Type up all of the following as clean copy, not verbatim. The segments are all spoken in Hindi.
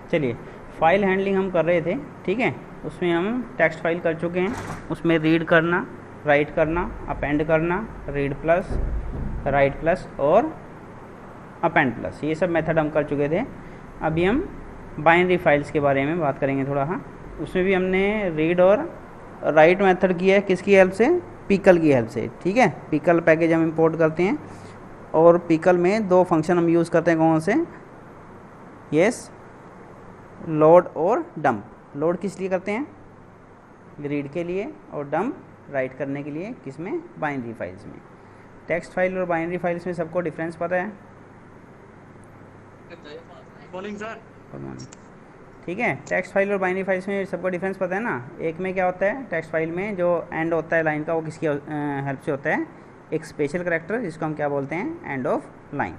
चलिए, फाइल हैंडलिंग हम कर रहे थे, ठीक है। उसमें हम टेक्स्ट फाइल कर चुके हैं, उसमें रीड करना, राइट करना, अपेंड करना, रीड प्लस, राइट प्लस और अपेंड प्लस, ये सब मेथड हम कर चुके थे। अभी हम बाइनरी फाइल्स के बारे में बात करेंगे थोड़ा। हाँ, उसमें भी हमने रीड और राइट मेथड किया है, किसकी हेल्प से? पिकल की हेल्प से, ठीक है। पिकल पैकेज हम इंपोर्ट करते हैं और पिकल में दो फंक्शन हम यूज़ करते हैं, कौन से? यस, लोड और डंप। लोड किस लिए करते हैं? रीड के लिए, और डंप राइट करने के लिए, किसमें? बाइनरी फाइल्स में। टेक्स्ट फाइल और बाइनरी फाइल्स में सबको डिफरेंस पता है? Morning sir. Good morning. ठीक है, टेक्स्ट फाइल और बाइनरी फाइल्स में सबको डिफरेंस पता है ना। एक में क्या होता है, टेक्स्ट फाइल में जो एंड होता है लाइन का, वो किसकी हेल्प से होता है? एक स्पेशल करैक्टर, जिसको हम क्या बोलते हैं? एंड ऑफ लाइन,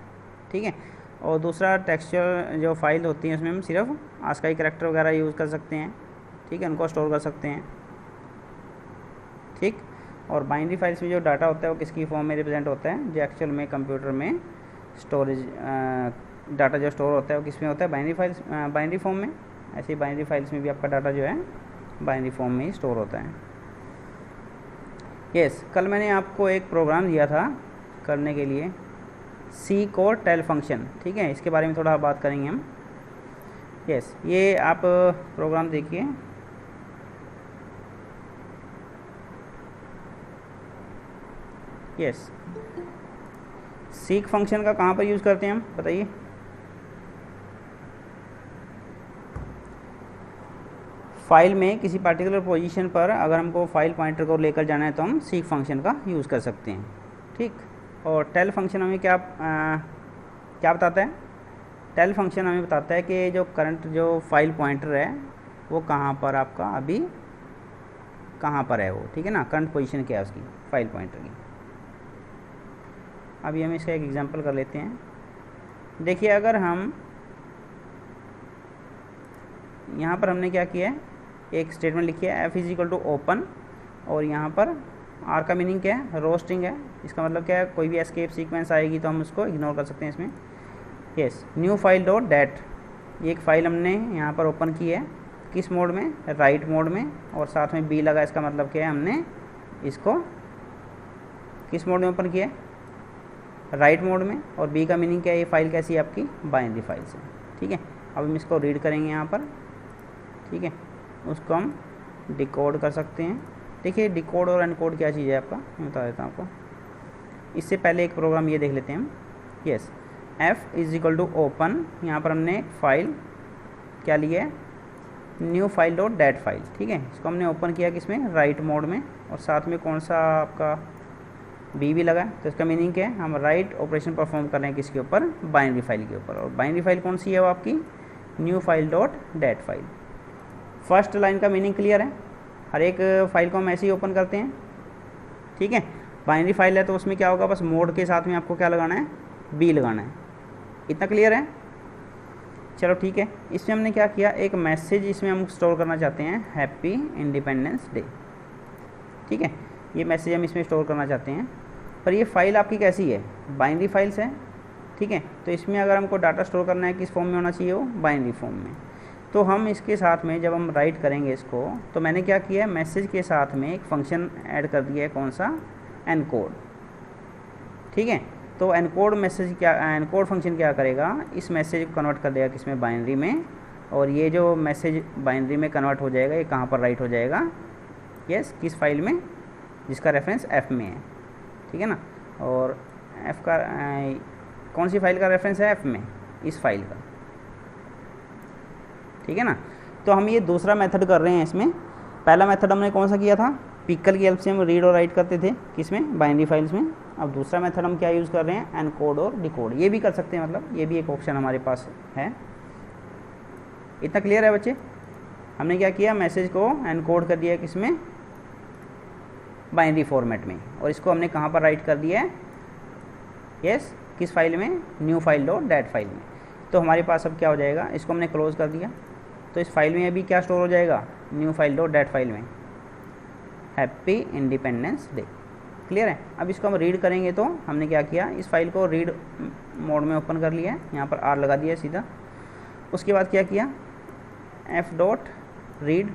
ठीक है। और दूसरा टेक्सचर जो फाइल होती है, उसमें हम सिर्फ आस्काई करैक्टर वगैरह यूज़ कर सकते हैं, ठीक है, उनको स्टोर कर सकते हैं, ठीक। और बाइनरी फाइल्स में जो डाटा होता है वो किसकी फॉर्म में रिप्रेजेंट होता है? जो एक्चुअल में कंप्यूटर में स्टोरेज डाटा जो स्टोर होता है वो किस में होता है? बाइनरी फाइल्स, बाइनरी फॉर्म में। ऐसे ही बाइनरी फाइल्स में भी आपका डाटा जो है बाइनरी फॉर्म में ही स्टोर होता है। यस, कल मैंने आपको एक प्रोग्राम दिया था करने के लिए, सीक और टेल फंक्शन, ठीक है। इसके बारे में थोड़ा बात करेंगे हम। यस, ये आप प्रोग्राम देखिए। यस, सीक फंक्शन का कहाँ पर यूज़ करते हैं हम, बताइए? फाइल में किसी पर्टिकुलर पोजीशन पर अगर हमको फाइल पॉइंटर को लेकर जाना है तो हम सीक फंक्शन का यूज़ कर सकते हैं, ठीक। और टेल फंक्शन हमें क्या बताता है? टेल फंक्शन हमें बताता है कि जो करंट जो फाइल पॉइंटर है वो कहाँ पर आपका अभी कहाँ पर है वो, ठीक है ना। करंट पोजीशन क्या है उसकी, फाइल पॉइंटर की। अभी हम इसका एक एग्जांपल कर लेते हैं। देखिए, अगर हम यहाँ पर हमने क्या किया है, एक स्टेटमेंट लिखी है, f is equal to open, और यहाँ पर r का मीनिंग क्या है? रो स्ट्रिंग है। इसका मतलब क्या है? कोई भी एस्केप सीक्वेंस आएगी तो हम उसको इग्नोर कर सकते हैं इसमें। Yes, new file dot that, ये एक फ़ाइल हमने यहाँ पर ओपन की है, किस मोड में? राइट मोड में, और साथ में b लगा। इसका मतलब क्या है? हमने इसको किस मोड में ओपन किया है? राइट मोड में। और b का मीनिंग क्या है? ये फाइल कैसी है आपकी? बाइनरी फाइल से, ठीक है। अब हम इसको रीड करेंगे यहाँ पर, ठीक है। उसको हम डिकोड कर सकते हैं। देखिए, डिकोड और एनकोड क्या चीज़ है आपका, मैं बता देता हूँ आपको। इससे पहले एक प्रोग्राम ये देख लेते हैं हम। Yes, f is equal to open, यहाँ पर हमने फाइल क्या लिया है? New file dot dat file, ठीक है। इसको हमने ओपन किया किसमें? राइट मोड में, और साथ में कौन सा आपका b भी लगा। तो इसका मीनिंग क्या है? हम राइट ऑपरेशन परफॉर्म कर रहे हैं किसके ऊपर? बाइनरी फाइल के ऊपर। और बाइनरी फाइल कौन सी है वो आपकी? New file dot dat file. First line का मीनिंग क्लियर है? हर एक फाइल को हम ऐसे ही ओपन करते हैं, ठीक है। बाइनरी फाइल है तो उसमें क्या होगा? बस मोड के साथ में आपको क्या लगाना है? b लगाना है। इतना क्लियर है? चलो ठीक है। इसमें हमने क्या किया, एक मैसेज इसमें हम स्टोर करना चाहते हैं, हैप्पी इंडिपेंडेंस डे, ठीक है। ये मैसेज हम इसमें स्टोर करना चाहते हैं। पर ये फाइल आपकी कैसी है? बाइनरी फाइल्स है, ठीक है। तो इसमें अगर हमको डाटा स्टोर करना है, किस फॉर्म में होना चाहिए वो? बाइनरी फॉर्म में। तो हम इसके साथ में जब हम राइट करेंगे इसको, तो मैंने क्या किया है, मैसेज के साथ में एक फंक्शन ऐड कर दिया है, कौन सा? एनकोड, ठीक है। तो एनकोड मैसेज क्या, एनकोड फंक्शन क्या करेगा? इस मैसेज को कन्वर्ट कर देगा किसमें? बाइनरी में। और ये जो मैसेज बाइनरी में कन्वर्ट हो जाएगा, ये कहाँ पर राइट हो जाएगा? यस, किस फाइल में? जिसका रेफरेंस f में है, ठीक है ना। और f का कौन सी फाइल का रेफरेंस है f में? इस फाइल का, ठीक है ना। तो हम ये दूसरा मेथड कर रहे हैं इसमें। पहला मेथड हमने कौन सा किया था? पिकल की हेल्प से हम रीड और राइट करते थे, किसमें? बाइनरी फाइल्स में। अब दूसरा मेथड हम क्या यूज़ कर रहे हैं? एनकोड और डिकोड। ये भी कर सकते हैं, मतलब ये भी एक ऑप्शन हमारे पास है। इतना क्लियर है बच्चे? हमने क्या किया, मैसेज को एनकोड कर दिया किसमें? बाइनरी फॉर्मेट में। और इसको हमने कहाँ पर राइट कर दिया है? यस, किस फाइल में? New file dot dat file में। तो हमारे पास अब क्या हो जाएगा, इसको हमने क्लोज कर दिया, तो इस फाइल में अभी क्या स्टोर हो जाएगा? New file dot dat file में हैप्पी इंडिपेंडेंस डे। क्लियर है? अब इसको हम रीड करेंगे, तो हमने क्या किया, इस फाइल को रीड मोड में ओपन कर लिया है, यहाँ पर आर लगा दिया सीधा। उसके बाद क्या किया, एफ डॉट रीड,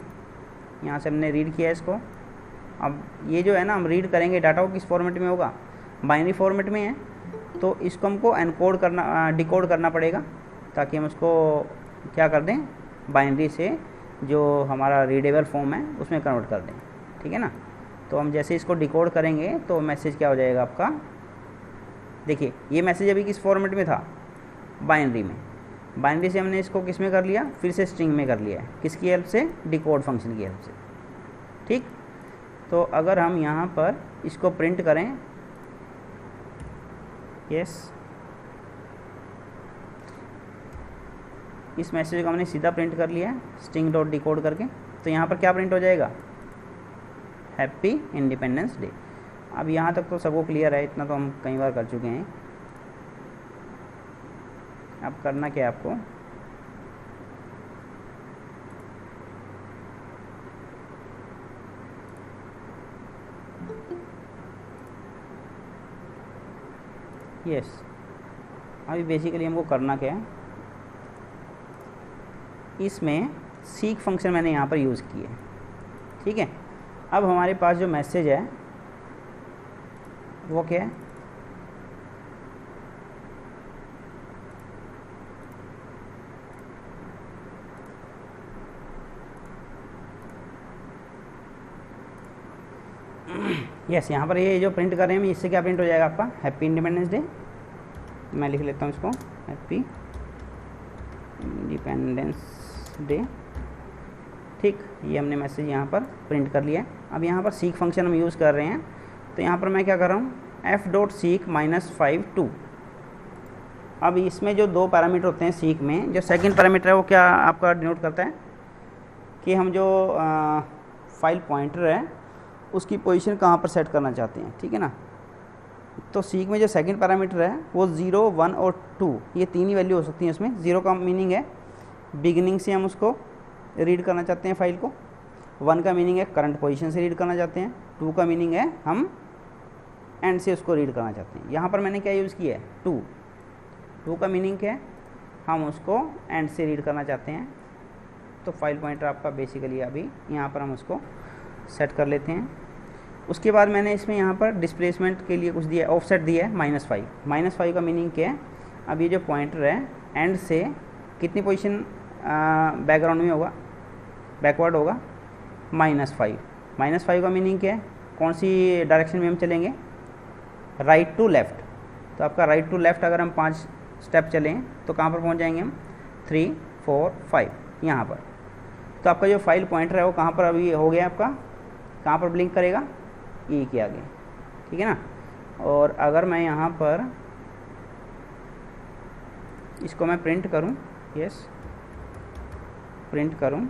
यहाँ से हमने रीड किया इसको। अब ये जो है ना, हम रीड करेंगे डाटा को किस फॉर्मेट में होगा, बाइनरी फॉर्मेट में है, तो इसको हमको एनकोड करना डिकोड करना पड़ेगा ताकि हम उसको क्या कर दें, बाइनरी से जो हमारा रीडेबल फॉर्म है उसमें कन्वर्ट कर दें, ठीक है ना। तो हम जैसे इसको डिकोड करेंगे तो मैसेज क्या हो जाएगा आपका, देखिए ये मैसेज अभी किस फॉर्मेट में था, बाइनरी में। बाइनरी से हमने इसको किस में कर लिया, फिर से स्ट्रिंग में कर लिया है, किसकी हेल्प से, डिकोड फंक्शन की हेल्प से, ठीक। तो अगर हम यहाँ पर इसको प्रिंट करें, यस, इस मैसेज को हमने सीधा प्रिंट कर लिया है स्ट्रिंग डॉट डिकोड करके, तो यहाँ पर क्या प्रिंट हो जाएगा, हैप्पी इंडिपेंडेंस डे। अब यहाँ तक तो सबको क्लियर है, इतना तो हम कई बार कर चुके हैं। अब करना क्या है आपको, यस, अभी बेसिकली हमको करना क्या है, इसमें सीक फंक्शन मैंने यहाँ पर यूज़ किया है, ठीक है। अब हमारे पास जो मैसेज है वो क्या है, यस, यहाँ पर ये जो प्रिंट कर रहे हैं इससे क्या प्रिंट हो जाएगा आपका, हैप्पी इंडिपेंडेंस डे। मैं लिख लेता हूँ इसको, हैप्पी इंडिपेंडेंस डे, ठीक। ये हमने मैसेज यहाँ पर प्रिंट कर लिया है। अब यहाँ पर सीक फंक्शन हम यूज़ कर रहे हैं, तो यहाँ पर मैं क्या कर रहा हूँ, एफ डॉट सीक -5 2। अब इसमें जो दो पैरामीटर होते हैं सीक में, जो सेकंड पैरामीटर है वो क्या आपका डिनोट करता है कि हम जो फाइल पॉइंटर है उसकी पोजीशन कहाँ पर सेट करना चाहते हैं, ठीक है ना। तो सीक में जो सेकंड पैरामीटर है वो 0 1 और 2, ये तीन ही वैल्यू हो सकती हैं उसमें। 0 का मीनिंग है बिगिनिंग से हम उसको रीड करना चाहते हैं फाइल को, 1 का मीनिंग है करंट पोजीशन से रीड करना चाहते हैं, 2 का मीनिंग है हम एंड से उसको रीड करना चाहते हैं। यहाँ पर मैंने क्या यूज़ किया है, 2 का मीनिंग क्या है, हम उसको एंड से रीड करना चाहते हैं। तो फाइल पॉइंटर आपका बेसिकली अभी यहाँ पर हम उसको सेट कर लेते हैं। उसके बाद मैंने इसमें यहाँ पर डिस्प्लेसमेंट के लिए कुछ दिया, ऑफसेट दिया है -5। -5 का मीनिंग क्या है, अब ये जो पॉइंटर है एंड से कितनी पोजीशन बैकग्राउंड में होगा, बैकवर्ड होगा, -5। -5 का मीनिंग क्या है, कौन सी डायरेक्शन में हम चलेंगे, राइट टू लेफ़्ट। तो आपका राइट टू लेफ़्ट अगर हम 5 स्टेप चलें तो कहाँ पर पहुँच जाएंगे हम, 3 4 5 यहाँ पर। तो आपका जो फाइल पॉइंटर है वो कहाँ पर अभी हो गया आपका, कहाँ पर ब्लिंक करेगा, ई के आगे, ठीक है ना। और अगर मैं यहाँ पर इसको मैं प्रिंट करूँ, यस, प्रिंट करूँ,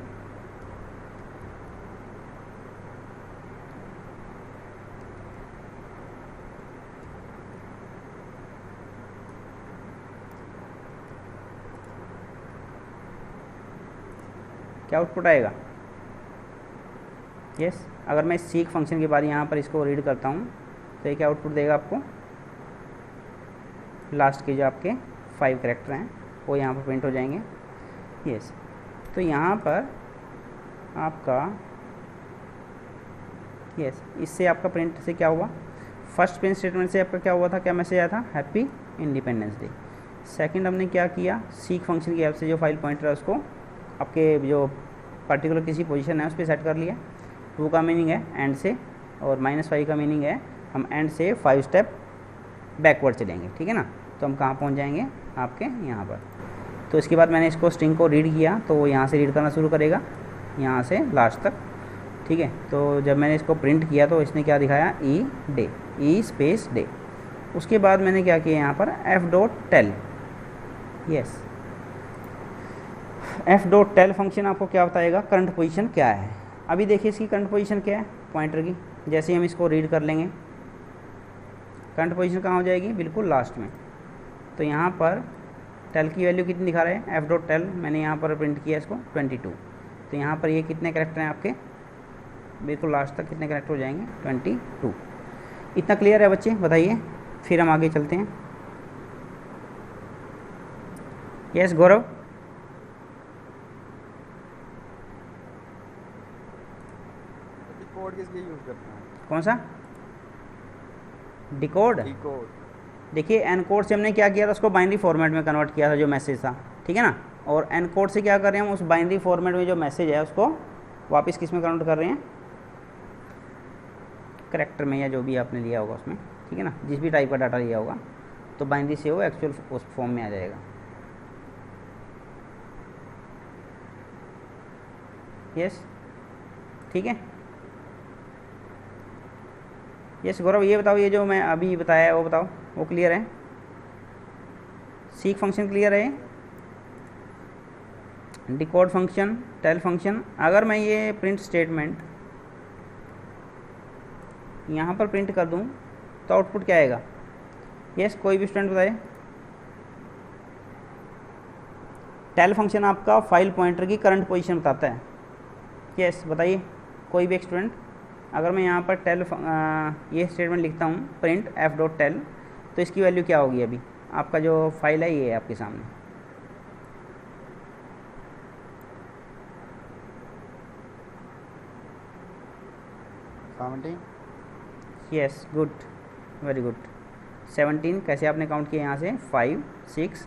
क्या आउटपुट आएगा, यस। अगर मैं सीक फंक्शन के बाद यहाँ पर इसको रीड करता हूँ तो ये क्या आउटपुट देगा आपको, लास्ट के जो आपके 5 कैरेक्टर हैं वो यहाँ पर प्रिंट हो जाएंगे, यस। तो यहाँ पर आपका, यस, इससे आपका प्रिंट से क्या हुआ, फर्स्ट प्रिंट स्टेटमेंट से आपका क्या हुआ था, क्या मैसेज आया था, हैप्पी इंडिपेंडेंस डे। सेकंड हमने क्या किया, सीक फंक्शन की हेल्प से जो फाइल पॉइंटर है उसको आपके जो पर्टिकुलर किसी पोजीशन है उस पर सेट कर लिया। 2 का मीनिंग है एंड से, और -5 का मीनिंग है हम एंड से 5 स्टेप बैकवर्ड चलेंगे, ठीक है ना। तो हम कहाँ पहुँच जाएंगे, आपके यहाँ पर। तो इसके बाद मैंने इसको स्ट्रिंग को रीड किया तो वो यहाँ से रीड करना शुरू करेगा, यहाँ से लास्ट तक, ठीक है। तो जब मैंने इसको प्रिंट किया तो इसने क्या दिखाया, ई डे, ई स्पेस डे। उसके बाद मैंने क्या किया यहाँ पर, F dot tell, yes, F dot tell function आपको क्या बताएगा, करंट पोजीशन क्या है। अभी देखिए इसकी करंट पोजीशन क्या है पॉइंटर की, जैसे ही हम इसको रीड कर लेंगे करंट पोजीशन कहाँ हो जाएगी, बिल्कुल लास्ट में। तो यहाँ पर टेल की वैल्यू कितनी दिखा रहे हैं, एफ डॉट टेल मैंने यहाँ पर प्रिंट किया इसको 22। तो यहाँ पर ये कितने कैरेक्टर हैं आपके, बिल्कुल लास्ट तक कितने कैरेक्टर हो जाएंगे, 22। इतना क्लियर है बच्चे, बताइए, फिर हम आगे चलते हैं। यस गौरव, ये यूज़ करते हैं। कौन सा? डिकोड। देखिए एनकोड से हमने क्या किया था, उसको बाइनरी फॉर्मेट में कन्वर्ट किया था जो मैसेज था, ठीक है ना। और एनकोड से क्या कर रहे हैं हम, उस बाइनरी फॉर्मेट में जो मैसेज है उसको वापस किस में कन्वर्ट कर रहे हैं, करैक्टर में या जो भी आपने लिया होगा उसमें, ठीक है ना, जिस भी टाइप का डाटा लिया होगा, तो बाइनरी से वो एक्चुअल उस फॉर्म में आ जाएगा। यस, ठीक है। यस गौरव, ये बताओ, ये जो मैं अभी बताया है वो बताओ, वो क्लियर है? सीक फंक्शन क्लियर है? Decode function, tell function. अगर मैं ये प्रिंट स्टेटमेंट यहाँ पर प्रिंट कर दूँ तो आउटपुट क्या आएगा? यस, कोई भी स्टूडेंट बताए। टेल फंक्शन आपका फाइल पॉइंटर की करंट पोजीशन बताता है। यस, बताइए कोई भी एक स्टूडेंट। अगर मैं यहाँ पर टेल ये स्टेटमेंट लिखता हूँ प्रिंट एफ डॉट टेल, तो इसकी वैल्यू क्या होगी? अभी आपका जो फाइल है ये है आपके सामने, यस, गुड, वेरी गुड। 17 कैसे आपने काउंट किया यहाँ से? 5 6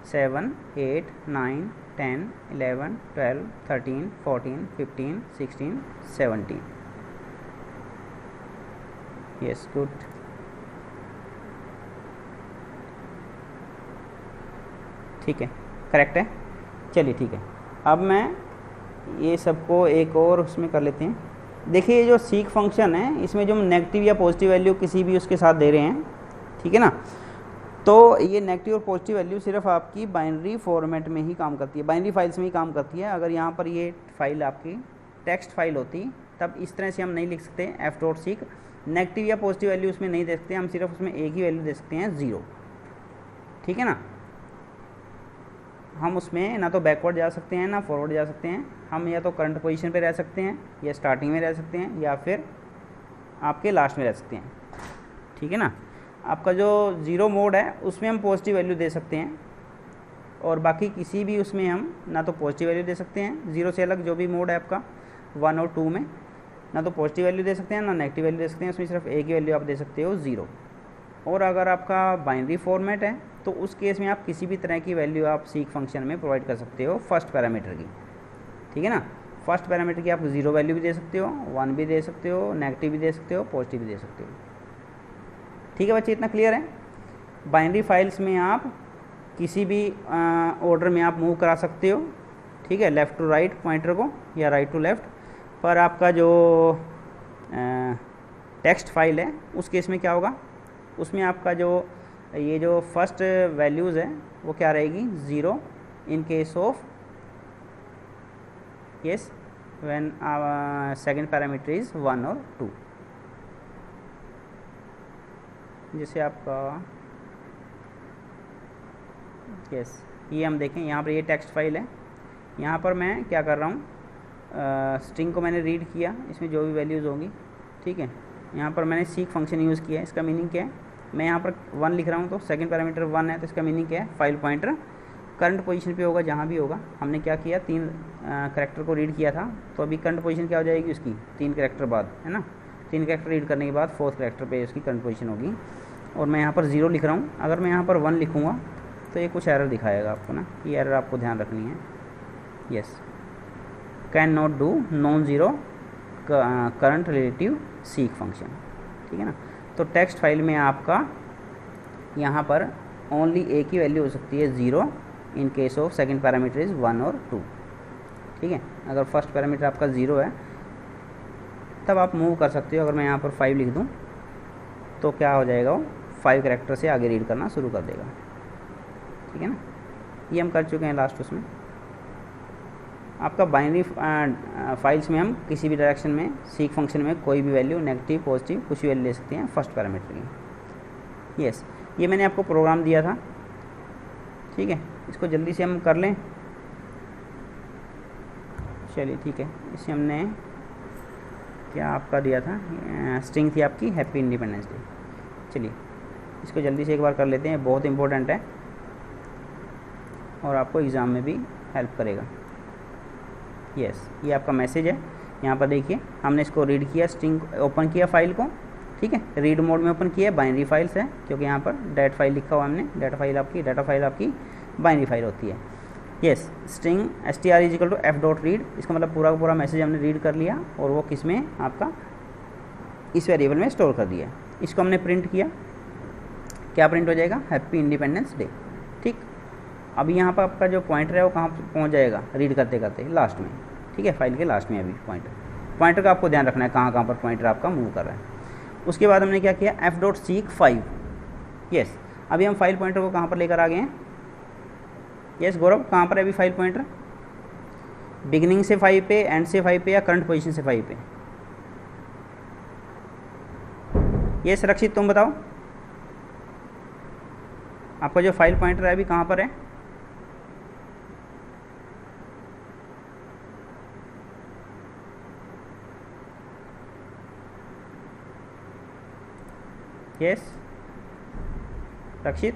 7 8 9 10 11 12 13 14 15 16 17। Yes, good. ठीक है, करेक्ट है। चलिए ठीक है, अब मैं ये सबको एक और उसमें कर लेते हैं। देखिए ये जो सीक फंक्शन है, इसमें जो हम नेगेटिव या पॉजिटिव वैल्यू किसी भी उसके साथ दे रहे हैं, ठीक है ना, तो ये नेगेटिव और पॉजिटिव वैल्यू सिर्फ आपकी बाइनरी फॉर्मेट में ही काम करती है, बाइनरी फाइल्स में ही काम करती है। अगर यहाँ पर ये फाइल आपकी टेक्स्ट फाइल होती तब इस तरह से हम नहीं लिख सकते एफ डॉट सीक, नेगेटिव या पॉजिटिव वैल्यू उसमें नहीं दे सकते, हम सिर्फ उसमें एक ही वैल्यू दे सकते हैं, 0, ठीक है ना। हम उसमें ना तो बैकवर्ड जा सकते हैं ना फॉरवर्ड जा सकते हैं, हम या तो करंट पोजीशन पे रह सकते हैं या स्टार्टिंग में रह सकते हैं या फिर आपके लास्ट में रह सकते हैं, ठीक है ना। आपका जो 0 मोड है उसमें हम पॉजिटिव वैल्यू दे सकते हैं, और बाकी किसी भी उसमें हम ना तो पॉजिटिव वैल्यू दे सकते हैं, 0 से अलग जो भी मोड है आपका 1 और 2 में, ना तो पॉजिटिव वैल्यू दे सकते हैं ना नेगेटिव वैल्यू दे सकते हैं, उसमें सिर्फ एक ही वैल्यू आप दे सकते हो, 0। और अगर आपका बाइनरी फॉर्मेट है तो उस केस में आप किसी भी तरह की वैल्यू आप सीक फंक्शन में प्रोवाइड कर सकते हो फर्स्ट पैरामीटर की, ठीक है ना। फर्स्ट पैरामीटर की आप 0 वैल्यू भी दे सकते हो, 1 भी दे सकते हो, नेगेटिव भी दे सकते हो, पॉजिटिव भी दे सकते हो, ठीक है बच्चे, इतना क्लियर है। बाइनरी फाइल्स में आप किसी भी ऑर्डर में आप मूव करा सकते हो, ठीक है, लेफ़्ट टू राइट पॉइंटर को या राइट टू लेफ़्ट, पर आपका जो टेक्स्ट फाइल है उस केस में क्या होगा, उसमें आपका जो ये जो फर्स्ट वैल्यूज़ है वो क्या रहेगी, 0 in case of yes when second parameter is 1 और 2। जैसे आपका यस ये हम देखें यहाँ पर ये टेक्स्ट फाइल है, यहाँ पर मैं क्या कर रहा हूँ, स्ट्रिंग को मैंने रीड किया, इसमें जो भी वैल्यूज़ होंगी, ठीक है, यहाँ पर मैंने सीक फंक्शन यूज़ किया है। इसका मीनिंग क्या है, मैं यहाँ पर 1 लिख रहा हूँ तो सेकंड पैरामीटर 1 है, तो इसका मीनिंग क्या है, फाइल पॉइंटर करंट पोजीशन पे होगा जहाँ भी होगा। हमने क्या किया, 3 करैक्टर को रीड किया था, तो अभी करंट पोजीशन क्या हो जाएगी उसकी, 3 करैक्टर बाद, है ना, 3 करैक्टर रीड करने के बाद 4th करैक्टर पे उसकी करंट पोजीशन होगी। और मैं यहाँ पर 0 लिख रहा हूँ, अगर मैं यहाँ पर 1 लिखूँगा तो ये कुछ एरर दिखाएगा आपको ना, ये एरर आपको ध्यान रखनी है। Yes, can not do non zero current relative seek function, ठीक है ना। तो टेक्स्ट फाइल में आपका यहाँ पर ओनली एक ही वैल्यू हो सकती है, 0 in case of second parameter is 1 और 2, ठीक है। अगर फर्स्ट पैरामीटर आपका 0 है तब आप मूव कर सकते हो। अगर मैं यहाँ पर 5 लिख दूँ तो क्या हो जाएगा, वो 5 करैक्टर से आगे रीड करना शुरू कर देगा, ठीक है ना। ये हम कर चुके हैं लास्ट उसमें। आपका बाइनरी फाइल्स में हम किसी भी डायरेक्शन में सीक फंक्शन में कोई भी वैल्यू नेगेटिव पॉजिटिव कुछ भी वैल्यू ले सकते हैं फर्स्ट पैरामीटर की। यस, ये मैंने आपको प्रोग्राम दिया था, ठीक है, इसको जल्दी से हम कर लें। चलिए ठीक है, इसे हमने क्या आपका दिया था, स्ट्रिंग थी आपकी हैप्पी इंडिपेंडेंस डे। चलिए इसको जल्दी से एक बार कर लेते हैं, बहुत इंपॉर्टेंट है और आपको एग्ज़ाम में भी हेल्प करेगा। यस, ये आपका मैसेज है, यहाँ पर देखिए हमने इसको रीड किया, स्ट्रिंग ओपन किया फाइल को, ठीक है, रीड मोड में ओपन किया, बाइनरी फाइल्स है क्योंकि यहाँ पर डेट फाइल लिखा हुआ हमने, डाटा फाइल आपकी बाइनरी फाइल होती है। Yes, string str is equal to f dot read, इसका मतलब पूरा का पूरा मैसेज हमने रीड कर लिया और वो किस में आपका इस वेरिएबल में स्टोर कर दिया। इसको हमने प्रिंट किया, क्या प्रिंट हो जाएगा, हैप्पी इंडिपेंडेंस डे। ठीक, अभी यहाँ पर आपका जो पॉइंटर है वो कहाँ पहुँच जाएगा, रीड करते करते लास्ट में, ठीक है, फाइल के लास्ट में अभी पॉइंटर का आपको ध्यान रखना है कहाँ कहाँ पर पॉइंटर आपका मूव कर रहा है। उसके बाद हमने क्या किया, f डॉट सीक 5। यस, अभी हम फाइल पॉइंटर को कहाँ पर लेकर आ गए हैं। यस गौरव, कहाँ पर है अभी फाइल पॉइंटर, बिगिनिंग से 5 पे, एंड से 5 पे, या करंट पोजीशन से 5 पे। यस रक्षित तुम बताओ, आपका जो फाइल पॉइंटर है अभी कहाँ पर है। यस रक्षित,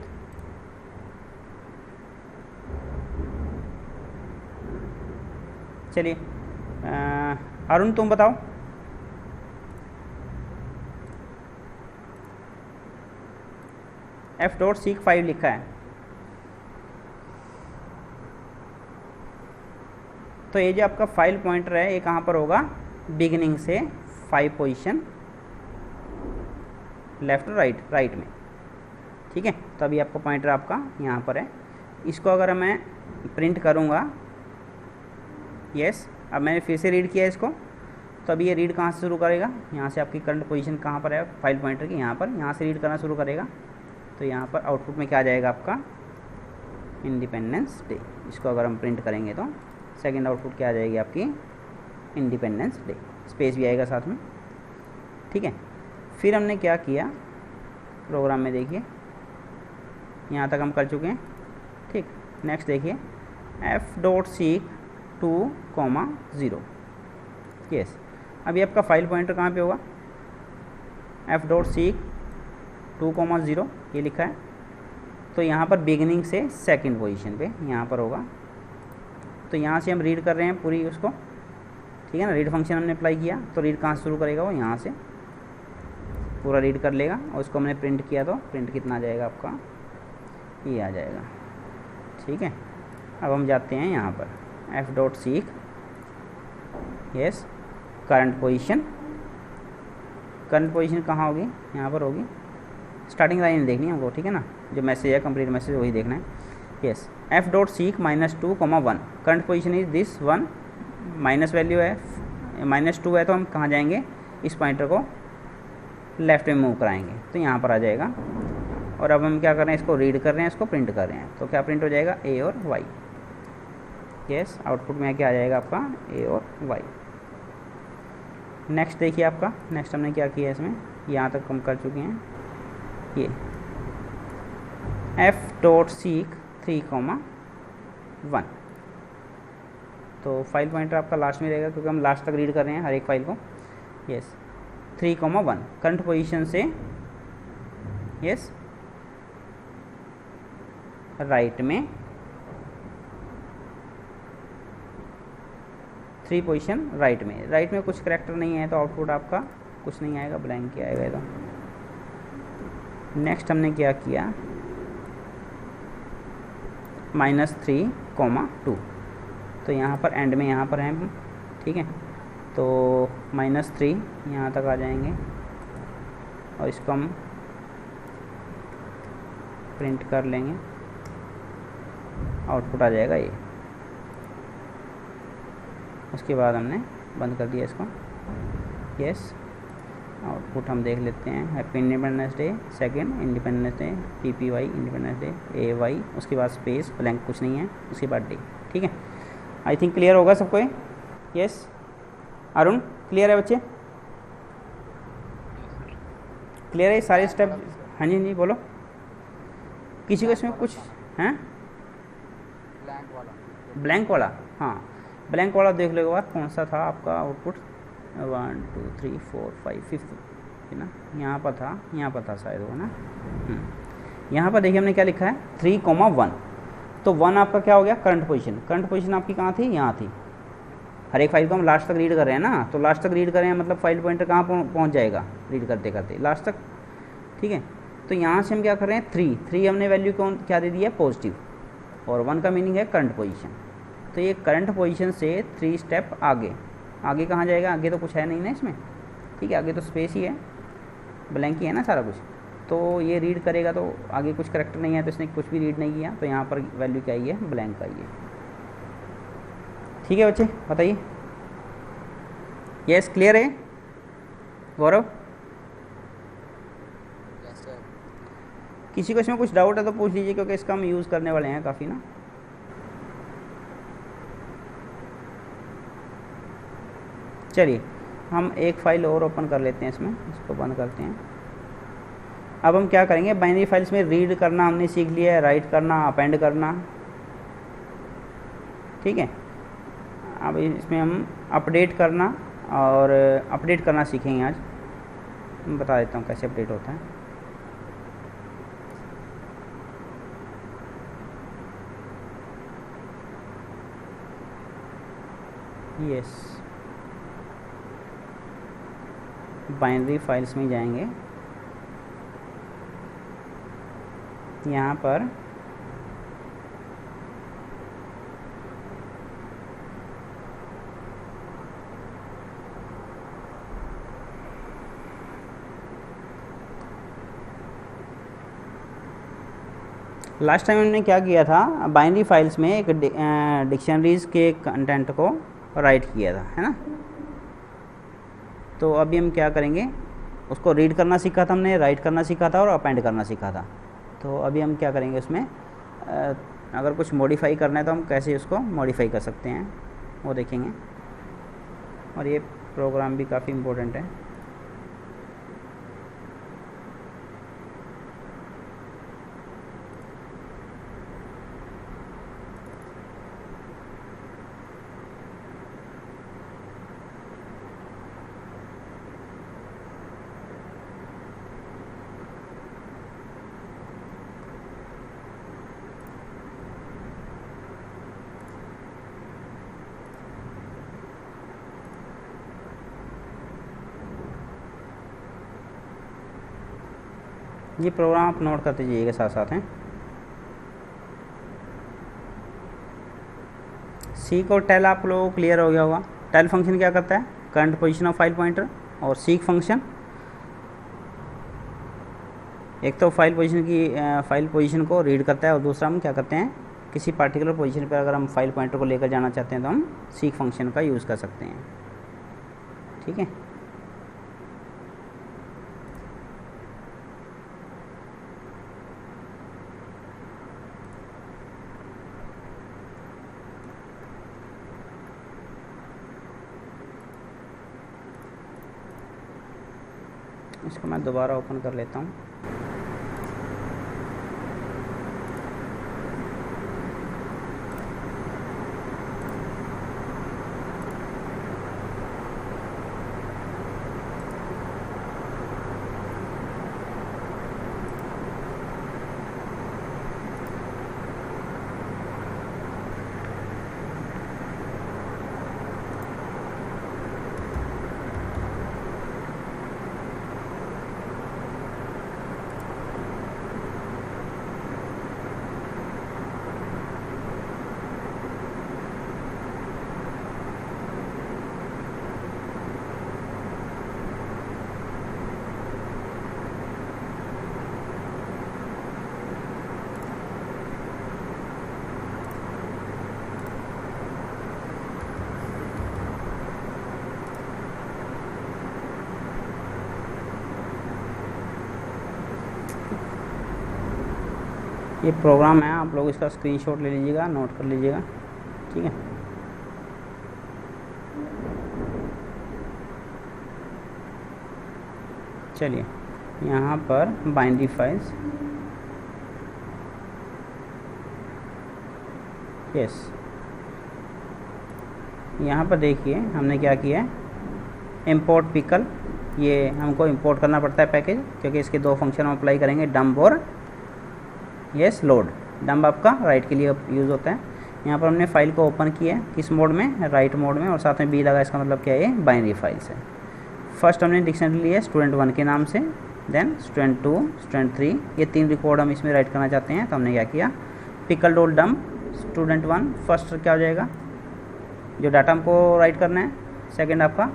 चलिए अरुण तुम बताओ। f डॉट सीक 5 लिखा है, तो ये जो आपका फाइल पॉइंटर है ये कहाँ पर होगा, बिगिनिंग से 5 पोजीशन लेफ्ट राइट में, ठीक है। तो अभी आपका पॉइंटर आपका यहाँ पर है। इसको अगर मैं प्रिंट करूँगा, यस, अब मैंने फिर से रीड किया इसको, तो अभी ये रीड कहाँ से शुरू करेगा, यहाँ से आपकी करंट पोजीशन कहाँ पर है फाइल पॉइंटर की, यहाँ पर, यहाँ से रीड करना शुरू करेगा। तो यहाँ पर आउटपुट में क्या आ जाएगा आपका, इंडिपेंडेंस डे। इसको अगर हम प्रिंट करेंगे तो सेकंड आउटपुट क्या आ जाएगी आपकी, इंडिपेंडेंस डे, स्पेस भी आएगा साथ में, ठीक है। फिर हमने क्या किया प्रोग्राम में, देखिए यहाँ तक हम कर चुके हैं, ठीक। नेक्स्ट देखिए, f डॉट सीक 2,0। यस, अभी आपका फाइल पॉइंटर कहाँ पे होगा, f डॉट सीक 2,0 ये लिखा है, तो यहाँ पर बिगिनिंग से सेकंड पोजीशन पे यहाँ पर होगा। तो यहाँ से हम रीड कर रहे हैं पूरी उसको, ठीक है ना, रीड फंक्शन हमने अप्लाई किया, तो रीड कहाँ से शुरू करेगा, वो यहाँ से पूरा रीड कर लेगा। और उसको हमने प्रिंट किया, तो प्रिंट कितना आ जाएगा आपका, ये आ जाएगा, ठीक है। अब हम जाते हैं यहाँ पर, f dot seek, yes, current position कहाँ होगी, यहाँ पर होगी, स्टार्टिंग लाइन देखनी है हमको, ठीक है ना, जो मैसेज है कंप्लीट मैसेज वही देखना है। Yes, f dot seek -2,1, current position is this 1, minus value है -2 है, तो हम कहाँ जाएंगे, इस पॉइंटर को लेफ्ट में मूव कराएंगे, तो यहाँ पर आ जाएगा। और अब हम क्या कर रहे हैं, इसको रीड कर रहे हैं, इसको प्रिंट कर रहे हैं, तो क्या प्रिंट हो जाएगा, a और y। यस, आउटपुट में क्या आ जाएगा आपका, a और y। नेक्स्ट देखिए आपका, नेक्स्ट हमने क्या किया इसमें, यहाँ तक हम कर चुके हैं। ये f डॉट सीक 3,1, तो फाइल पॉइंटर आपका लास्ट में रहेगा क्योंकि हम लास्ट तक रीड कर रहे हैं हर एक फाइल को। यस, 3,1 करंट पोजीशन से, यस, राइट में 3 पोजीशन राइट में कुछ करैक्टर नहीं है, तो आउटपुट आपका कुछ नहीं आएगा, ब्लैंक ही आएगा। तो नेक्स्ट हमने क्या किया, -3,2, तो यहाँ पर एंड में यहाँ पर हैं, ठीक है, तो -3 यहाँ तक आ जाएंगे और इसको हम प्रिंट कर लेंगे, आउटपुट आ जाएगा ये। उसके बाद हमने बंद कर दिया इसको। यस, आउटपुट हम देख लेते हैं, happy independence day, second independence day, PPY independence day, AY, उसके बाद स्पेस ब्लैंक कुछ नहीं है, उसके बाद डे, ठीक है। आई थिंक क्लियर होगा सबको ये। यस अरुण, क्लियर है बच्चे, क्लियर है सारे स्टेप। हाँ जी बोलो, किसी को इसमें कुछ हैं, ब्लैंक वाला, हाँ ब्लैंक वाला देख लो एक बार, कौन सा था आपका आउटपुट, 1 2 3 4 5 5 है ना, यहाँ पर था शायद वो ना। यहाँ पर देखिए हमने क्या लिखा है, 3,1, तो 1 आपका क्या हो गया, करंट पोजीशन आपकी कहाँ थी, यहाँ थी, हर एक फाइल को हम लास्ट तक रीड कर रहे हैं ना, तो लास्ट तक रीड कर रहे हैं मतलब फाइल पॉइंटर कहाँ पहुँच जाएगा रीड करते करते, लास्ट तक। ठीक है, तो यहाँ से हम क्या कर रहे हैं, 3 हमने वैल्यू क्या दे दी है, पॉजिटिव, और 1 का मीनिंग है करंट पोजीशन। तो ये करंट पोजीशन से 3 स्टेप आगे, आगे कहाँ जाएगा, आगे तो कुछ है नहीं ना इसमें। ठीक है, आगे तो स्पेस ही है, ब्लैंक ही है ना सारा कुछ, तो ये रीड करेगा तो आगे कुछ करेक्टर नहीं है, तो इसने कुछ भी रीड नहीं किया, तो यहाँ पर वैल्यू क्या आई है, ब्लैंक आई है। ठीक है बच्चे, बताइए। यस, क्लियर है गौरव? किसी को इसमें कुछ डाउट है तो पूछ लीजिए, क्योंकि इसका हम यूज़ करने वाले हैं काफ़ी ना। चलिए हम एक फ़ाइल और ओपन कर लेते हैं इसमें, इसको बंद करते हैं। अब हम क्या करेंगे, बाइनरी फाइल्स में रीड करना हमने सीख लिया है, राइट करना, अपेंड करना। ठीक है, अब इसमें हम अपडेट करना और अपडेट करना सीखेंगे आज। मैं बता देता हूँ कैसे अपडेट होता है। यस, बाइनरी फाइल्स में जाएंगे, यहाँ पर लास्ट टाइम हमने क्या किया था, बाइनरी फाइल्स में एक डिक्शनरीज़ के कंटेंट को राइट किया था, है ना। तो अभी हम क्या करेंगे, उसको रीड करना सीखा था हमने, राइट करना सीखा था और अपेंड करना सीखा था। तो अभी हम क्या करेंगे उसमें, अगर कुछ मॉडिफाई करना है तो हम कैसे उसको मॉडिफाई कर सकते हैं वो देखेंगे। और ये प्रोग्राम भी काफ़ी इम्पोर्टेंट है। ये प्रोग्राम आप नोट करते जाइएगा साथ साथ हैं। सीक और टेल आप लोगों को क्लियर हो गया होगा। टेल फंक्शन क्या करता है, current position of file pointer, और सीक फंक्शन एक तो फाइल पोजीशन को रीड करता है, और दूसरा हम क्या करते हैं, किसी पार्टिकुलर पोजीशन पर अगर हम फाइल पॉइंटर को लेकर जाना चाहते हैं तो हम सीक फंक्शन का यूज़ कर सकते हैं। ठीक है, इसको मैं दोबारा ओपन कर लेता हूँ। ये प्रोग्राम है, आप लोग इसका स्क्रीनशॉट ले लीजिएगा, नोट कर लीजिएगा। ठीक है, चलिए यहाँ पर बाइनरी फाइल्स, यस, यहाँ पर देखिए हमने क्या किया है, इंपोर्ट पिकल। ये हमको इंपोर्ट करना पड़ता है पैकेज, क्योंकि इसके 2 फंक्शन हम अप्लाई करेंगे, डंप और यस लोड। डंप आपका राइट के लिए यूज़ होता है, यहाँ पर हमने फाइल को ओपन किया है, किस मोड में, राइट मोड में, और साथ में बी लगा, इसका मतलब क्या है, ये बाइनरी फाइल्स है। फर्स्ट हमने डिक्शनरी ली है स्टूडेंट 1 के नाम से, देन स्टूडेंट 2, स्टूडेंट 3, ये 3 रिकॉर्ड हम इसमें राइट करना चाहते हैं। तो हमने क्या किया, pickle dot dump student 1, first क्या हो जाएगा, जो डाटा हमको राइट करना है। सेकंड आपका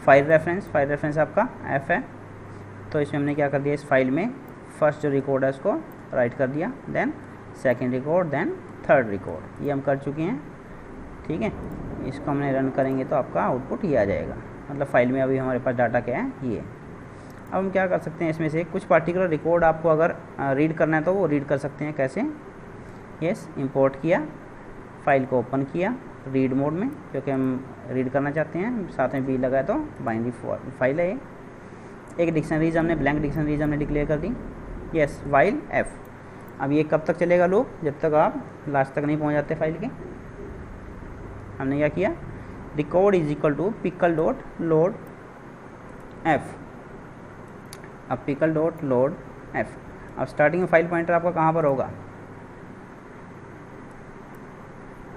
फाइल रेफरेंस आपका एफ है, तो इसमें हमने क्या कर दिया, इस फाइल में फर्स्ट जो रिकॉर्ड है उसको राइट कर दिया, then second record, then third record, ये हम कर चुके हैं। ठीक है, इसको हमने रन करेंगे तो आपका आउटपुट ये आ जाएगा, मतलब फाइल में अभी हमारे पास डाटा क्या है, ये। अब हम क्या कर सकते हैं, इसमें से कुछ पार्टिकुलर रिकॉर्ड आपको अगर रीड करना है तो वो रीड कर सकते हैं। कैसे, यस, इंपोर्ट किया, फाइल को ओपन किया रीड मोड में, क्योंकि हम रीड करना चाहते हैं, साथ में बी लगाया तो बाइनरी फाइल है। एक डिक्शनरीज हमने, ब्लैंक डिक्शनरीज हमने डिक्लेयर कर दी, यस, वाइल एफ। अब ये कब तक चलेगा लूप, जब तक आप लास्ट तक नहीं पहुंच जाते फाइल के। हमने क्या किया, record is equal to pickle dot load F. अब पिकल डॉट लोड एफ, अब स्टार्टिंग में फाइल पॉइंटर आपका कहाँ पर होगा,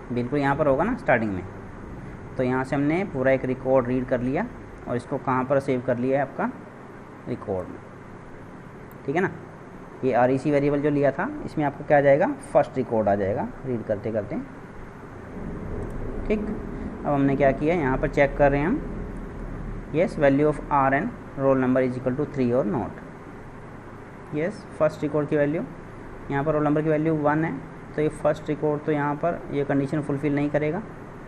बिल्कुल यहाँ पर होगा ना स्टार्टिंग में। तो यहाँ से हमने पूरा एक रिकॉर्ड रीड कर लिया और इसको कहाँ पर सेव कर लिया है, आपका रिकॉर्ड में। ठीक है ना, ये REC वेरिएबल जो लिया था, इसमें आपको क्या आ जाएगा, फर्स्ट रिकॉर्ड आ जाएगा रीड करते करते। ठीक, अब हमने क्या किया, यहाँ पर चेक कर रहे हैं हम, yes, value of RN roll number is equal to 3 और नॉट। यस, फर्स्ट रिकॉर्ड की वैल्यू, यहाँ पर रोल नंबर की वैल्यू 1 है, तो ये फर्स्ट रिकॉर्ड तो यहाँ पर ये कंडीशन फुलफिल नहीं करेगा।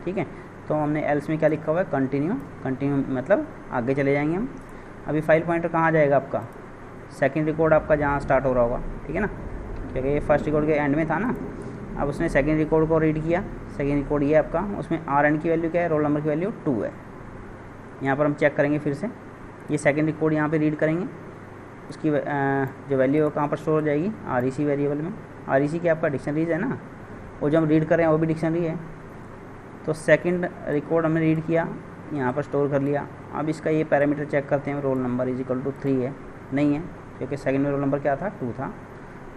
ठीक है, तो हमने एल्स में क्या लिखा हुआ है, कंटिन्यू मतलब आगे चले जाएंगे हम। अभी फाइल पॉइंटर कहाँ जाएगा आपका, सेकंड रिकॉर्ड आपका जहाँ स्टार्ट हो रहा होगा। ठीक है ना, क्योंकि ये फर्स्ट रिकॉर्ड के एंड में था ना। अब उसने सेकंड रिकॉर्ड को रीड किया, सेकंड रिकॉर्ड ये आपका, उसमें RN की वैल्यू क्या है, रोल नंबर की वैल्यू 2 है। यहाँ पर हम चेक करेंगे फिर से, ये सेकंड रिकॉर्ड यहाँ पे रीड करेंगे, उसकी जो वैल्यू है कहाँ पर स्टोर हो जाएगी, REC वेरिएबल में। REC की आपका डिक्शनरीज है ना, वो जो हम रीड कर रहे हैं वो भी डिक्शनरी है। तो सेकंड रिकॉर्ड हमने रीड किया, यहाँ पर स्टोर कर लिया। अब इसका ये पैरामीटर चेक करते हैं, roll number is equal to 3 है, नहीं है, क्योंकि सेकंड में रोल नंबर क्या था, 2 था।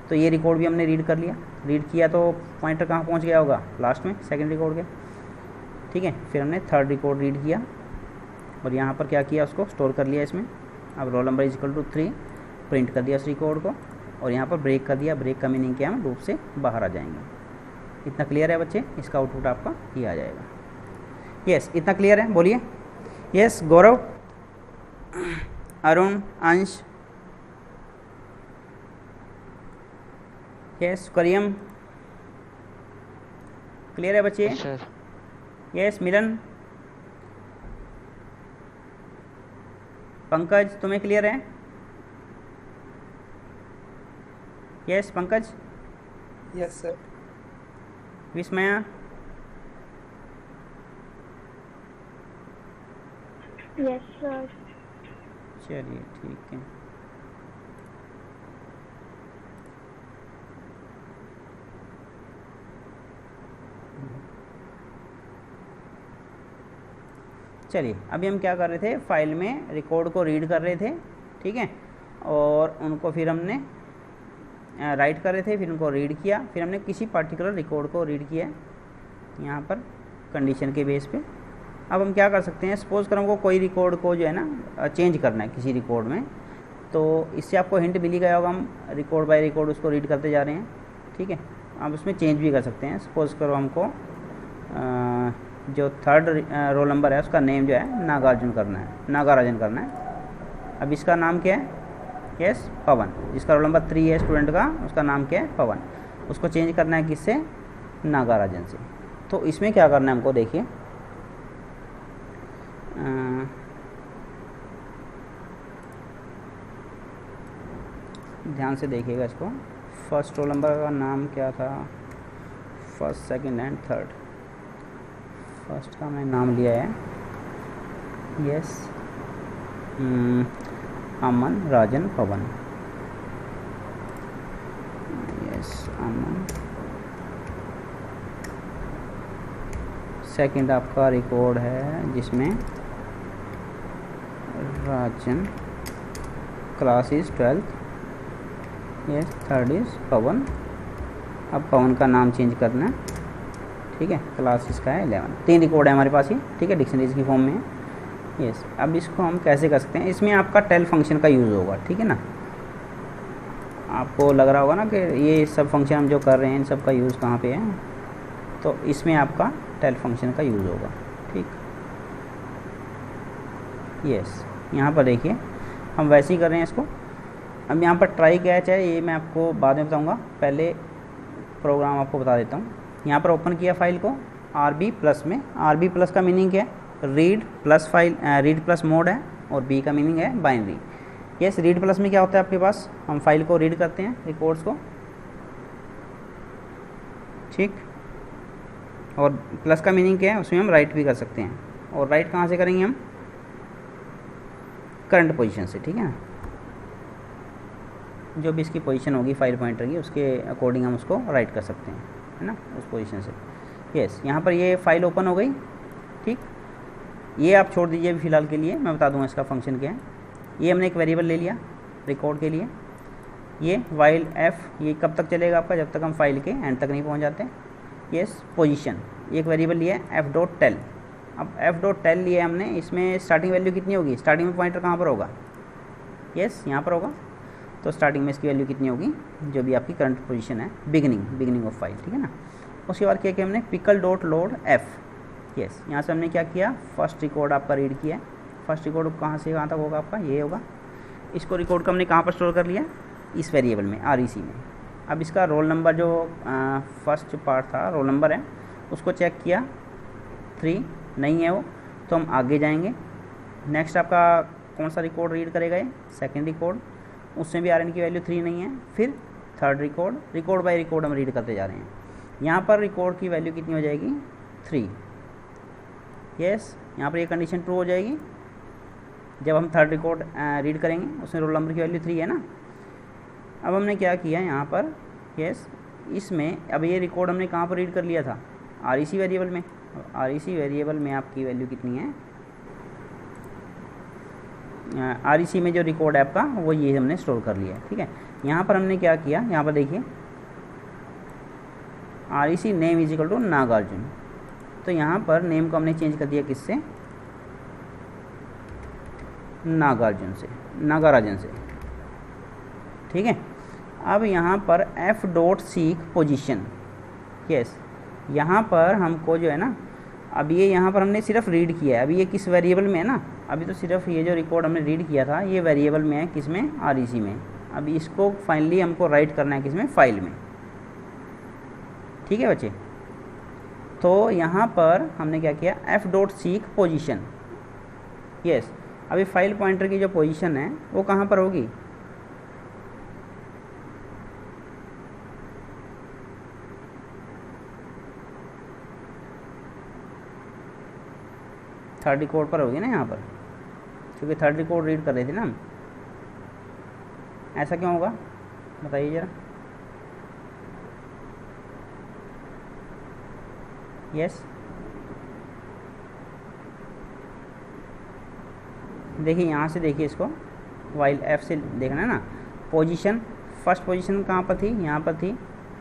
तो ये रिकॉर्ड भी हमने रीड कर लिया, रीड किया तो पॉइंटर कहाँ पहुँच गया होगा, लास्ट में सेकंड रिकॉर्ड के। ठीक है, फिर हमने थर्ड रिकॉर्ड रीड किया और यहाँ पर क्या किया, उसको स्टोर कर लिया इसमें। अब roll number is equal to 3 print कर दिया उस रिकॉर्ड को, और यहाँ पर ब्रेक कर दिया। ब्रेक का मीनिंग क्या है, हम लूप से बाहर आ जाएंगे। इतना क्लियर है बच्चे, इसका आउटपुट आपका ये आ जाएगा। यस, इतना क्लियर है, बोलिए। यस, गौरव, अरुण, अंश, यस, करियम, क्लियर है बच्चे। यस, मिलन, पंकज, तुम्हें क्लियर है। Yes, Pankaj, yes sir. विस्मया, यस सर। चलिए ठीक है। चलिए, अभी हम क्या कर रहे थे, फाइल में रिकॉर्ड को रीड कर रहे थे। ठीक है, और उनको फिर हमने राइट कर रहे थे, फिर उनको रीड किया, फिर हमने किसी पार्टिकुलर रिकॉर्ड को रीड किया यहाँ पर कंडीशन के बेस पे। अब हम क्या कर सकते हैं, सपोज कर हमको कोई रिकॉर्ड को जो है ना चेंज करना है किसी रिकॉर्ड में, तो इससे आपको हिंट मिल ही गया होगा, हम रिकॉर्ड बाय रिकॉर्ड उसको रीड करते जा रहे हैं। ठीक है, आप उसमें चेंज भी कर सकते हैं। सपोज करो हमको जो थर्ड रोल नंबर है उसका नेम जो है नागार्जुन करना है। अब इसका नाम क्या है, यस, पवन। जिसका रोल नंबर 3 है स्टूडेंट का, उसका नाम क्या है, पवन। उसको चेंज करना है किससे, नागार्जुन से। तो इसमें क्या करना है हमको, देखिए, ध्यान से देखिएगा इसको। फर्स्ट रोल नंबर का नाम क्या था, first, second and third. First का मैंने नाम लिया है, yes, Aman, Rajan, Pavan. Yes, Aman. Second आपका रिकॉर्ड है जिसमें Rajan, class is 12th। Yes, third is Pavan. अब पवन का नाम चेंज करना है, ठीक है, क्लास इसका है 11। 3 रिकॉर्ड है हमारे पास ये, ठीक है, डिक्शनरीज की फॉर्म में है। यस, अब इसको हम कैसे कर सकते हैं, इसमें आपका टेल फंक्शन का यूज़ होगा, ठीक है ना। आपको लग रहा होगा ना कि ये सब फंक्शन हम जो कर रहे हैं इन सब का यूज़ कहाँ पे है, तो इसमें आपका टेल फंक्शन का यूज़ होगा, ठीक। यस, यहाँ पर देखिए हम वैसे ही कर रहे हैं इसको। अब यहाँ पर ट्राई कैच है, ये मैं आपको बाद में बताऊँगा, पहले प्रोग्राम आपको बता देता हूँ। यहाँ पर ओपन किया फाइल को RB प्लस में। RB प्लस का मीनिंग क्या है, read plus file, read plus mode है, और B का मीनिंग है बाइनरी। यस, रीड प्लस में क्या होता है आपके पास, हम फाइल को रीड करते हैं, रिकॉर्ड्स को, ठीक। और प्लस का मीनिंग क्या है, उसमें हम राइट भी कर सकते हैं। और राइट कहाँ से करेंगे हम, करंट पोजीशन से, ठीक है ना। जो भी इसकी पोजीशन होगी फाइल पॉइंटर की, उसके अकॉर्डिंग हम उसको राइट कर सकते हैं, है ना, उस पोजीशन से। यस, यहाँ पर ये फाइल ओपन हो गई, ठीक। ये आप छोड़ दीजिए फिलहाल के लिए, मैं बता दूँगा इसका फंक्शन क्या है। ये हमने एक वेरिएबल ले लिया रिकॉर्ड के लिए। ये वाइल एफ, ये कब तक चलेगा आपका, जब तक हम फाइल के एंड तक नहीं पहुँच जाते। यस, पोजीशन, एक वेरिएबल लिया है f.tel। अब f.tel लिए हमने, इसमें स्टार्टिंग वैल्यू कितनी होगी, स्टार्टिंग में पॉइंटर कहाँ पर होगा, यस यहाँ पर होगा। तो स्टार्टिंग में इसकी वैल्यू कितनी होगी, जो भी आपकी करंट पोजीशन है, बिगिनिंग ऑफ फाइल, ठीक है ना। उसके बाद क्या किया हमने, pickle.load f। यस, यहाँ से हमने क्या किया, फर्स्ट रिकॉर्ड आपका रीड किया है। फर्स्ट रिकॉर्ड कहाँ से कहाँ तक होगा आपका, ये होगा। इसको रिकॉर्ड को हमने कहाँ पर स्टोर कर लिया, इस वेरिएबल में, REC में। अब इसका रोल नंबर जो फर्स्ट पार्ट था, रोल नंबर है, उसको चेक किया, 3 नहीं है वो, तो हम आगे जाएंगे। नेक्स्ट आपका कौन सा रिकॉर्ड रीड करेगा, ये सेकेंड रिकॉर्ड, उसमें भी RN की वैल्यू 3 नहीं है। फिर third record, record by record हम रीड करते जा रहे हैं। यहाँ पर रिकॉर्ड की वैल्यू कितनी हो जाएगी, 3। यस, यहाँ पर ये कंडीशन ट्रू हो जाएगी जब हम थर्ड रिकॉर्ड रीड करेंगे, उसमें रोल नंबर की वैल्यू 3 है ना। अब हमने क्या किया यहाँ पर, यस, इसमें अब ये रिकॉर्ड हमने कहाँ पर रीड कर लिया था, REC वेरिएबल में। REC वेरिएबल में आपकी वैल्यू कितनी है, REC में जो रिकॉर्ड है आपका, वो ये हमने स्टोर कर लिया है, ठीक है। यहाँ पर हमने क्या किया, यहाँ पर देखिए REC name is equal to Nagarjuna. तो यहाँ पर नेम को हमने चेंज कर दिया किससे, नागार्जुन से, नागाराजन से, ठीक है। अब यहाँ पर f.seek पोजीशन। यस, यहाँ पर हमको जो है ना, अब ये यहाँ पर हमने सिर्फ रीड किया है, अभी ये किस वेरिएबल में है ना, अभी तो सिर्फ ये जो रिकॉर्ड हमने रीड किया था ये वेरिएबल में है, किस में, REC में। अभी इसको फाइनली हमको राइट करना है किस में, फाइल में, ठीक है बच्चे। तो यहाँ पर हमने क्या किया, f.seek पोजीशन। यस, अभी फाइल पॉइंटर की जो पोजीशन है वो कहाँ पर होगी, थर्ड रिकॉर्ड पर होगी ना यहाँ पर, क्योंकि थर्ड रिकॉर्ड रीड कर रहे थे ना हम। ऐसा क्यों होगा बताइए ज़रा। यस, देखिए यहाँ से देखिए इसको, वाइल एफ से देखना है ना, पोजीशन, फर्स्ट पोजीशन कहाँ पर थी, यहाँ पर थी।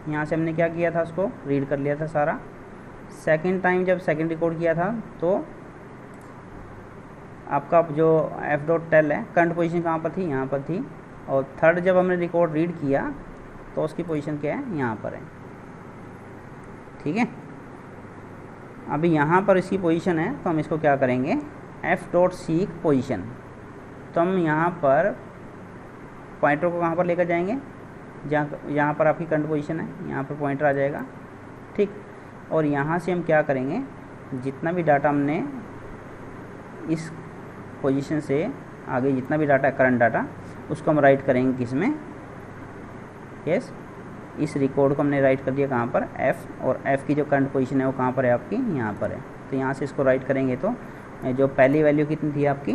यहाँ से हमने क्या किया था, उसको रीड कर लिया था सारा। सेकंड टाइम जब सेकंड रिकॉर्ड किया था तो आपका जो f.tel है, करंट पोजीशन कहाँ पर थी, यहाँ पर थी। और थर्ड जब हमने रिकॉर्ड रीड किया तो उसकी पोजीशन क्या है, यहाँ पर है, ठीक है। अभी यहाँ पर इसकी पोजीशन है तो हम इसको क्या करेंगे, f.seek पोजीशन। तो हम यहाँ पर पॉइंटर को कहाँ पर लेकर जाएंगे, जहाँ पर आपकी करंट पोजीशन है, यहाँ पर पॉइंटर आ जाएगा, ठीक। और यहाँ से हम क्या करेंगे, जितना भी डाटा हमने इस पोजीशन से आगे जितना भी डाटा, करंट डाटा, उसको हम राइट करेंगे किस में, यस, इस रिकॉर्ड को हमने राइट कर दिया कहाँ पर, F। और F की जो करंट पोजीशन है वो कहाँ पर है आपकी, यहाँ पर है। तो यहाँ से इसको राइट करेंगे तो जो पहली वैल्यू कितनी थी आपकी,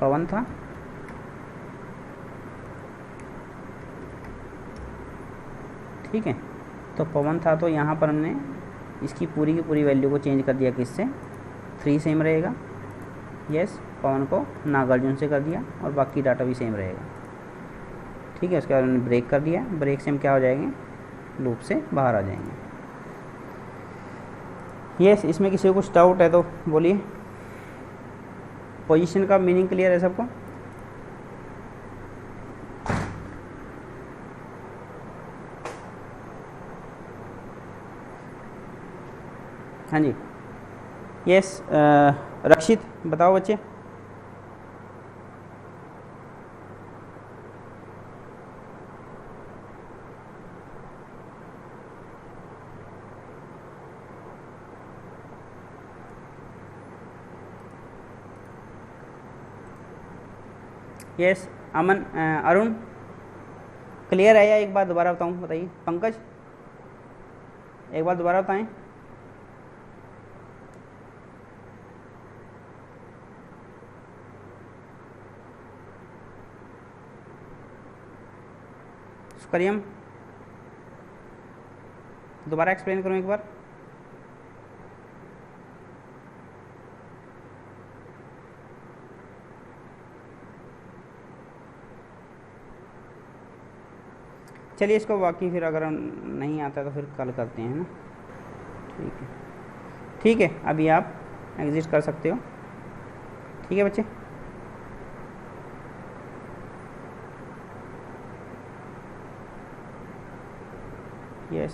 पवन था, ठीक है। तो पवन था, तो यहाँ पर हमने इसकी पूरी की पूरी वैल्यू को चेंज कर दिया किससे, 3 सेम रहेगा। यस, पवन को नागार्जुन से कर दिया और बाकी डाटा भी सेम रहेगा, ठीक है। उसके बाद हमने ब्रेक कर दिया, ब्रेक से हम क्या हो जाएंगे, लूप से बाहर आ जाएंगे। यस, इसमें किसी को कुछ डाउट है तो बोलिए। पोजीशन का मीनिंग क्लियर है सबको? हाँ जी, यस। रक्षित बताओ बच्चे। यस अमन, अरुण क्लियर है या एक बार दोबारा बताऊं? बताइए। पंकज एक बार दोबारा बताएं। करियम दोबारा एक्सप्लेन करूं एक बार। चलिए इसको बाकी फिर अगर नहीं आता तो फिर कल करते हैं ना। ठीक है, ठीक है, अभी आप एग्जिट कर सकते हो। ठीक है बच्चे। यस